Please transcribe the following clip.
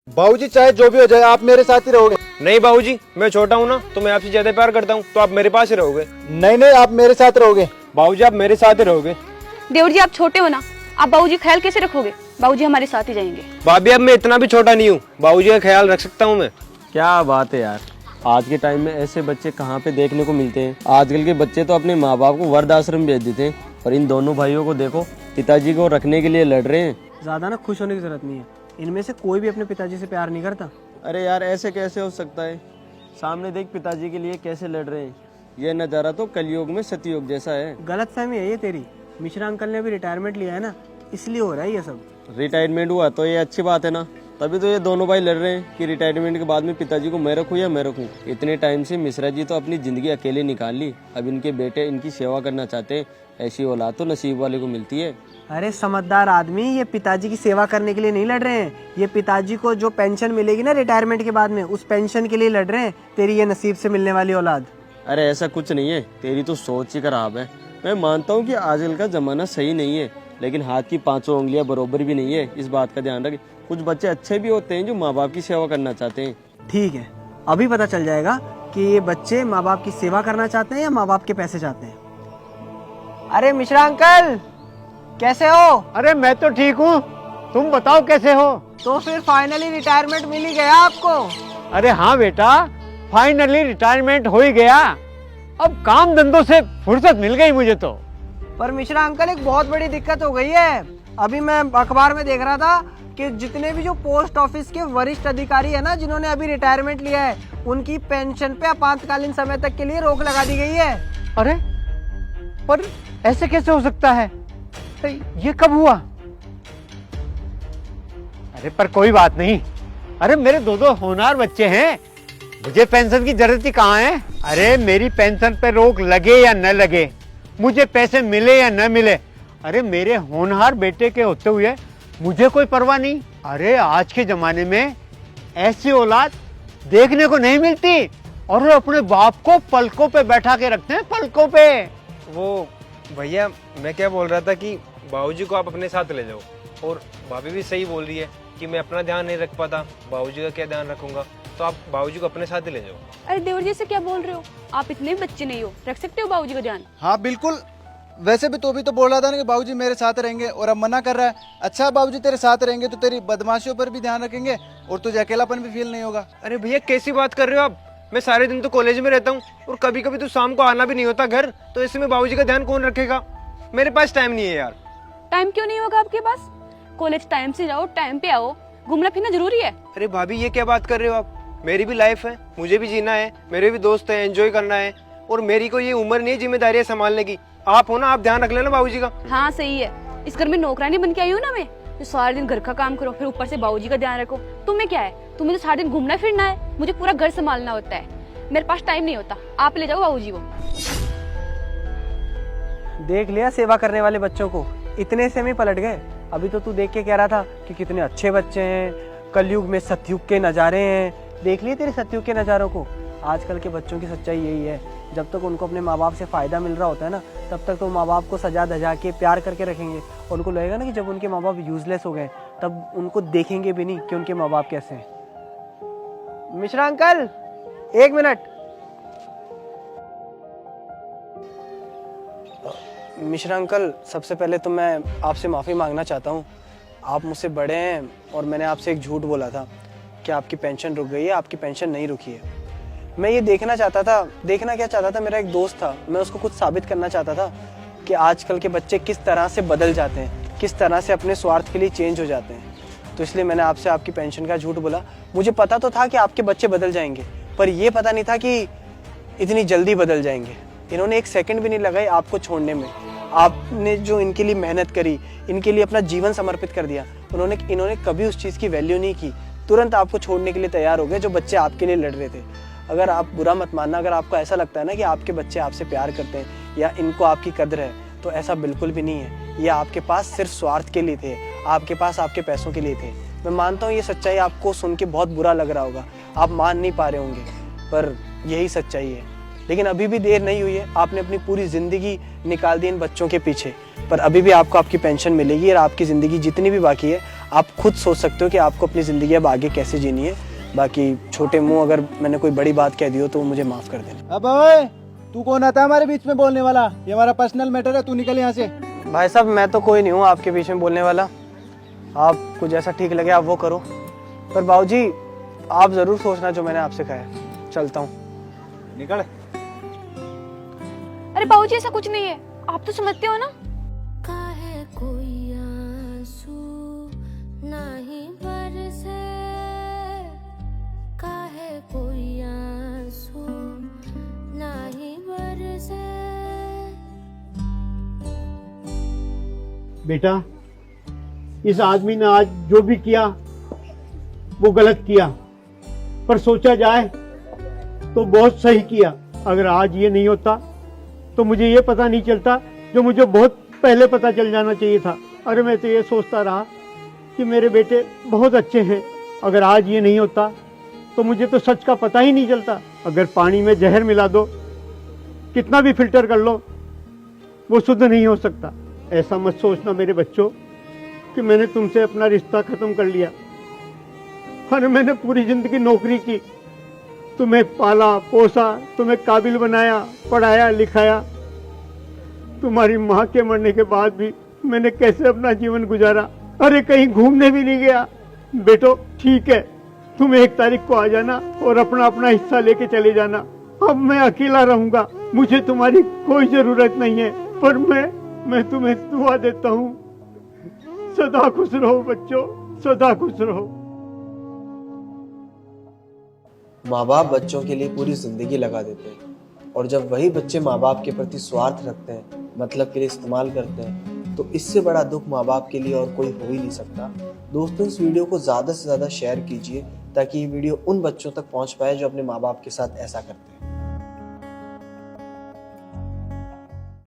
बाबूजी चाहे जो भी हो जाए आप मेरे साथ ही रहोगे। नहीं बाबूजी, मैं छोटा हूँ ना, तो मैं आपसे ज्यादा प्यार करता हूँ, तो आप मेरे पास ही रहोगे। नहीं नहीं, आप मेरे साथ रहोगे। बाबूजी आप मेरे साथ ही रहोगे। देवर जी आप छोटे हो ना, आप बाबूजी ख्याल कैसे रखोगे? बाबूजी हमारे साथ ही जाएंगे। भाभी अब मैं इतना भी छोटा नहीं हूँ, बाबूजी का ख्याल रख सकता हूँ मैं। क्या बात है यार, आज के टाइम में ऐसे बच्चे कहाँ पे देखने को मिलते हैं। आजकल के बच्चे तो अपने माँ बाप को वृद्धाश्रम भेज देते हैं, और इन दोनों भाइयों को देखो, पिताजी को रखने के लिए लड़ रहे हैं। ज़्यादा ना खुश होने की जरूरत नहीं है, इनमें से कोई भी अपने पिताजी से प्यार नहीं करता। अरे यार ऐसे कैसे हो सकता है, सामने देख पिताजी के लिए कैसे लड़ रहे हैं। ये नज़ारा तो कलयुग में सतयुग जैसा है। गलत फहमी है ये तेरी। मिश्रा अंकल ने भी रिटायरमेंट लिया है ना, इसलिए हो रहा है ये सब। रिटायरमेंट हुआ तो ये अच्छी बात है ना, तभी तो ये दोनों भाई लड़ रहे हैं कि रिटायरमेंट के बाद में पिताजी को मैं रखूं या मैं रखूं। इतने टाइम से मिश्रा जी तो अपनी जिंदगी अकेले निकाल ली, अब इनके बेटे इनकी सेवा करना चाहते हैं। ऐसी औलाद तो नसीब वाले को मिलती है। अरे समझदार आदमी, ये पिताजी की सेवा करने के लिए नहीं लड़ रहे हैं, ये पिताजी को जो पेंशन मिलेगी ना रिटायरमेंट के बाद में, उस पेंशन के लिए लड़ रहे हैं, तेरी ये नसीब से मिलने वाली औलाद। अरे ऐसा कुछ नहीं है, तेरी तो सोच ही खराब है। मैं मानता हूँ कि आजकल का जमाना सही नहीं है, लेकिन हाथ की पांचों उंगलियां बराबर भी नहीं है, इस बात का ध्यान रख। कुछ बच्चे अच्छे भी होते हैं जो माँ बाप की सेवा करना चाहते हैं। ठीक है, अभी पता चल जाएगा कि ये बच्चे माँ बाप की सेवा करना चाहते हैं या माँ बाप के पैसे चाहते हैं। अरे मिश्रा अंकल कैसे हो? अरे मैं तो ठीक हूँ, तुम बताओ कैसे हो? तो फिर फाइनली रिटायरमेंट मिल ही गया आपको? अरे हाँ बेटा, फाइनली रिटायरमेंट हो ही गया। अब काम धंधों से फुर्सत मिल गई मुझे तो। पर मिश्रा अंकल एक बहुत बड़ी दिक्कत हो गई है। अभी मैं अखबार में देख रहा था कि जितने भी जो पोस्ट ऑफिस के वरिष्ठ अधिकारी है ना, जिन्होंने अभी रिटायरमेंट लिया है, उनकी पेंशन पे आपातकालीन समय तक के लिए रोक लगा दी गई है। अरे पर ऐसे कैसे हो सकता है? ये कब हुआ? अरे पर कोई बात नहीं, अरे मेरे दो होनहार बच्चे हैं, मुझे पेंशन की जरूरत ही कहाँ है। अरे मेरी पेंशन पे रोक लगे या न लगे, मुझे पैसे मिले या न मिले, अरे मेरे होनहार बेटे के होते हुए मुझे कोई परवाह नहीं। अरे आज के जमाने में ऐसी औलाद देखने को नहीं मिलती, और वो अपने बाप को पलकों पे बैठा के रखते हैं, पलकों पे। वो भैया मैं क्या बोल रहा था कि बाबूजी को आप अपने साथ ले जाओ, और भाभी भी सही बोल रही है कि मैं अपना ध्यान नहीं रख पाता, बाबूजी का क्या ध्यान रखूंगा, तो आप बाबूजी को अपने साथ ही ले जाओ। अरे देवर जी से क्या बोल रहे हो? आप इतने भी बच्चे नहीं हो, रख सकते हो बाबूजी का ध्यान। हाँ बिल्कुल, वैसे भी तो बोल रहा था ना कि बाबूजी मेरे साथ रहेंगे, और अब मना कर रहा है। अच्छा बाबूजी तेरे साथ रहेंगे तो तेरी बदमाशियों पर भी ध्यान रखेंगे, और तुझे अकेलापन भी फील नहीं होगा। अरे भैया कैसी बात कर रहे हो आप? मैं सारे दिन तो कॉलेज में रहता हूँ, और कभी कभी तो शाम को आना भी नहीं होता घर, तो ऐसे में बाबूजी का ध्यान कौन रखेगा? मेरे पास टाइम नहीं है यार। टाइम क्यों नहीं होगा आपके पास? कॉलेज टाइम से जाओ, टाइम पे आओ, घूमना फिरना जरूरी है। अरे भाभी ये क्या बात कर रहे हो आप? मेरी भी लाइफ है, मुझे भी जीना है, मेरे भी दोस्त हैं, एंजॉय करना है, और मेरी को ये उम्र नहीं है जिम्मेदारियां संभालने की। आप हो ना, आप ध्यान रख लेना बाबूजी का। हाँ सही है, इस घर में नौकरानी बन के आई हूँ ना मैं, जो सारा दिन घर का काम करो, फिर ऊपर से बाबूजी का ध्यान रखो। तुम्हें क्या है, तुम्हें तो सारा दिन घूमना फिरना है, मुझे पूरा घर संभालना होता है, मेरे पास टाइम नहीं होता। आप ले जाओ बाबूजी को। देख लिया सेवा करने वाले बच्चों को, इतने से में पलट गए। अभी तो तू देख के कह रहा था कि कितने अच्छे बच्चे हैं, कलयुग में सतयुग के नज़ारे हैं। देख लिए तेरे सतयुग के नज़ारों को। आजकल के बच्चों की सच्चाई यही है, जब तक उनको अपने माँ बाप से फ़ायदा मिल रहा होता है ना, तब तक तो माँ बाप को सजा धजा के प्यार करके रखेंगे, और उनको लगेगा ना कि जब उनके माँ बाप यूजलेस हो गए, तब उनको देखेंगे भी नहीं कि उनके माँ बाप कैसे हैं। मिश्रा अंकल एक मिनट। मिश्रा अंकल, सबसे पहले तो मैं आपसे माफ़ी मांगना चाहता हूँ। आप मुझसे बड़े हैं, और मैंने आपसे एक झूठ बोला था कि आपकी पेंशन रुक गई है। आपकी पेंशन नहीं रुकी है। मैं ये देखना चाहता था, देखना क्या चाहता था, मेरा एक दोस्त था, मैं उसको कुछ साबित करना चाहता था कि आजकल के बच्चे किस तरह से बदल जाते हैं, किस तरह से अपने स्वार्थ के लिए चेंज हो जाते हैं। तो इसलिए मैंने आपसे आपकी पेंशन का झूठ बोला। मुझे पता तो था कि आपके बच्चे बदल जाएंगे, पर यह पता नहीं था कि इतनी जल्दी बदल जाएंगे। इन्होंने एक सेकंड भी नहीं लगाई आपको छोड़ने में। आपने जो इनके लिए मेहनत करी, इनके लिए अपना जीवन समर्पित कर दिया, इन्होंने कभी उस चीज़ की वैल्यू नहीं की। तुरंत आपको छोड़ने के लिए तैयार हो गए, जो बच्चे आपके लिए लड़ रहे थे। अगर आप बुरा मत मानना, अगर आपको ऐसा लगता है ना कि आपके बच्चे आपसे प्यार करते हैं या इनको आपकी कदर है, तो ऐसा बिल्कुल भी नहीं है। ये आपके पास सिर्फ स्वार्थ के लिए थे, आपके पास आपके पैसों के लिए थे। मैं मानता हूँ ये सच्चाई आपको सुन के बहुत बुरा लग रहा होगा, आप मान नहीं पा रहे होंगे, पर यही सच्चाई है। लेकिन अभी भी देर नहीं हुई है, आपने अपनी पूरी ज़िंदगी निकाल दी इन बच्चों के पीछे, पर अभी भी आपको आपकी पेंशन मिलेगी, और आपकी ज़िंदगी जितनी भी बाकी है आप खुद सोच सकते हो कि आपको अपनी ज़िंदगी अब आगे कैसे जीनी है। बाकी छोटे मुंह अगर मैंने कोई बड़ी बात कह दी हो तो मुझे माफ़ कर देना। अब ओए, तू कौन आता है हमारे बीच में बोलने वाला? ये हमारा पर्सनल मैटर है, तू निकल यहाँ से। भाई साहब मैं तो कोई नहीं हूँ आपके बीच में बोलने वाला, आपको जैसा ठीक लगे आप वो करो, पर बाबूजी आप ज़रूर सोचना जो मैंने आपसे कहा है। चलता हूँ। निकल। अरे बाबूजी ऐसा कुछ नहीं है, आप तो समझते हो ना। काहे कोई आंसू नहीं बरसे, काहे कोई आंसू नहीं बरसे। बेटा, इस आदमी ने आज जो भी किया वो गलत किया, पर सोचा जाए तो बहुत सही किया। अगर आज ये नहीं होता तो मुझे ये पता नहीं चलता जो मुझे बहुत पहले पता चल जाना चाहिए था। अरे मैं तो ये सोचता रहा कि मेरे बेटे बहुत अच्छे हैं। अगर आज ये नहीं होता तो मुझे तो सच का पता ही नहीं चलता। अगर पानी में जहर मिला दो, कितना भी फिल्टर कर लो, वो शुद्ध नहीं हो सकता। ऐसा मत सोचना मेरे बच्चों कि मैंने तुमसे अपना रिश्ता खत्म कर लिया। अरे मैंने पूरी जिंदगी नौकरी की, तुम्हें पाला पोसा, तुम्हें काबिल बनाया, पढ़ाया लिखाया। तुम्हारी माँ के मरने के बाद भी मैंने कैसे अपना जीवन गुजारा। अरे कहीं घूमने भी नहीं गया। बेटो ठीक है, तुम 1 तारीख को आ जाना और अपना अपना हिस्सा लेके चले जाना। अब मैं अकेला रहूंगा, मुझे तुम्हारी कोई जरूरत नहीं है, पर मैं तुम्हें दुआ देता हूँ, सदा खुश रहो बच्चों, सदा खुश रहो। माँ बाप बच्चों के लिए पूरी जिंदगी लगा देते हैं, और जब वही बच्चे माँ बाप के प्रति स्वार्थ रखते हैं, मतलब के लिए इस्तेमाल करते हैं, तो इससे बड़ा दुख माँ बाप के लिए और कोई हो ही नहीं सकता। दोस्तों, इस वीडियो को ज़्यादा से ज़्यादा शेयर कीजिए ताकि ये वीडियो उन बच्चों तक पहुँच पाए जो अपने माँ बाप के साथ ऐसा करते हैं।